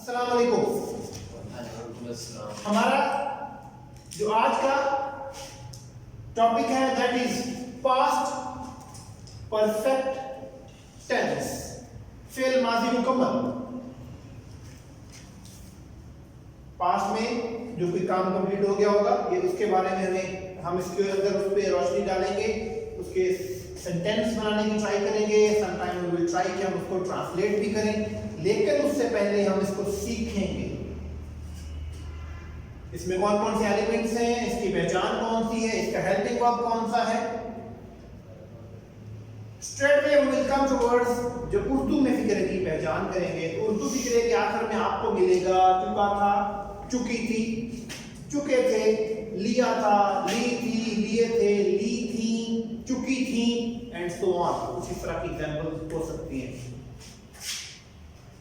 अस्सलाम वालेकुम। हमारा जो आज का टॉपिक है that is past perfect tense, फेल माजी मुकम्मल। पास्ट में जो कोई काम कंप्लीट हो गया होगा ये उसके बारे में हम इसके अंदर उस पर रोशनी डालेंगे, उसके सेंटेंस बनाने की ट्राई करेंगे। समटाइम वी विल ट्राई कि हम उसको ट्रांसलेट भी करें, लेकिन उससे पहले हम इसको सीखेंगे। इसमें कौन कौन से एलिमेंट्स हैं, इसकी पहचान कौन सी है, इसका हेल्पिंग वर्ब कौन सा है। Straight way we will come to words जो उर्दू में फिक्रे की पहचान करेंगे। तो उर्दू फिक्रे के आखिर में आपको मिलेगा चुका था, चुकी थी, चुके थे, लिया था, ली थी, लिए थे, ली थी, चुकी थी एंड सो ऑन। कुछ इस तरह की एग्जांपल्स हो सकती हैं।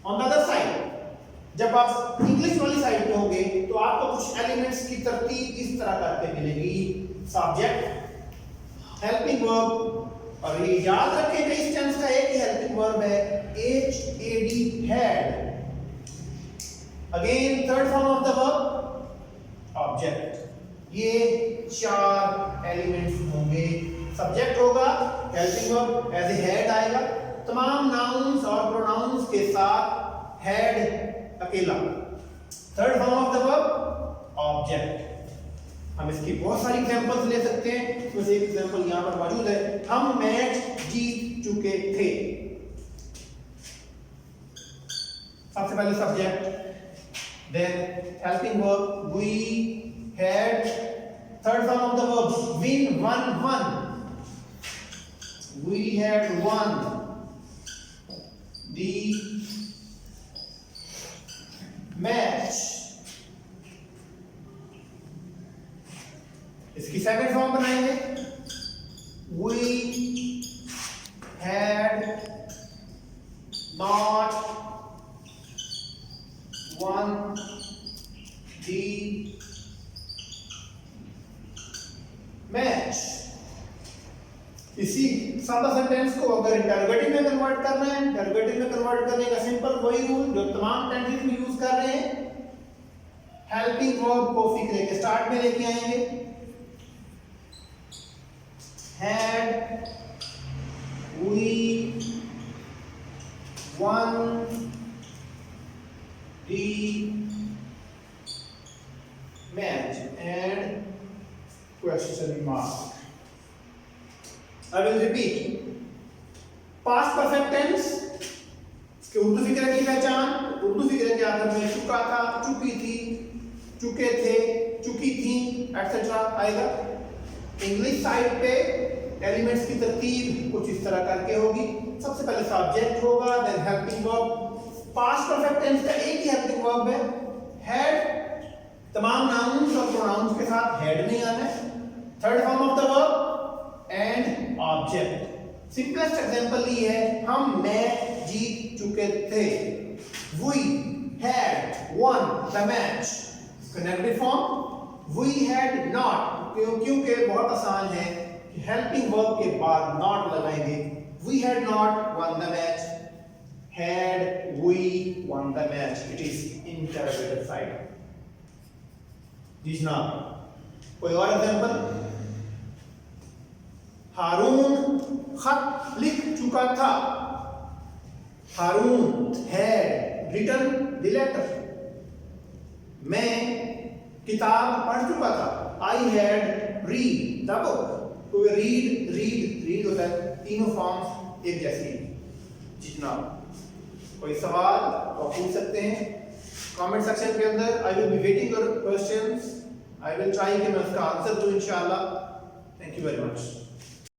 ऑन द अदर साइड जब आप इंग्लिश वाली साइड पे होंगे तो आपको कुछ एलिमेंट्स की तरतीब इस तरह करके मिलेगी। सब्जेक्ट, हेल्पिंग वर्ब, और ये याद रखें कि इस टेंस का एक ही हेल्पिंग वर्ब है had, had। Again third form of the verb object. ये चार एलिमेंट्स होंगे। सब्जेक्ट होगा, helping verb as a had आएगा, तमाम नाउन्स और प्रोनाउंस के साथ हेड अकेला। Third form of the verb object. हम इसकी बहुत सारी एग्जांपल्स ले सकते हैं, इसमें से एक एग्जांपल यहां पर मौजूद है। हम मैच जीत चुके थे। सबसे पहले subject, then helping verb we had, third form of the verb win, won, we had won the match। इसकी सेकंड फॉर्म बनाएंगे, we had not won the match। इसी सादा सेंटेंस को अगर इंटरोगेटिव में कन्वर्ट करना है, इंटरोगेटिव में कन्वर्ट करने का सिंपल वही रूल जो तमाम टेंसेस में यूज कर रहे हैं। हेल्पिंग वर्ब को फिक्रे के स्टार्ट में लेके आएंगे। Had we won the match and question mark। I will repeat past perfect tense, इसके उर्दू फिक्रे की पहचान, उर्दू फिक्रे के आखिर में चुका था, चुकी थी, चुके थे, चुकी थी एटसेट्रा आएगा। इंग्लिश साइड पे एलिमेंट्स की तरतीब कुछ इस तरह करके होगी। सबसे पहले सब्जेक्ट होगा, then helping verb. Past perfect tense का एक ही हेल्पिंग वर्ब है हैड, तमाम नाउन्स और प्रोनाउंस के साथ हैड नहीं आना है। Third form of the verb and object. Simplest example ये है, हम मैच जीत चुके थे। We had won the match. Negative form we had not, क्योंकि बहुत आसान है कि हेल्पिंग वर्ब के बाद नॉट लगाएंगे। We had not won the match, had we won the match, it is interrogative side। जी जनाब, कोई और एग्जांपल। हारून खत लिख चुका था। हारून had written the letter। मैं किताब पढ़ चुका था। I had read the book। तो रीड होता है, तीनों फॉर्म्स एक जैसी। जी जनाब, कोई सवाल तो पूछ सकते हैं कमेंट सेक्शन के अंदर। I will be waiting your questions. I will try कि मैं उसका आंसर दूं इंशाल्लाह। Thank you very much.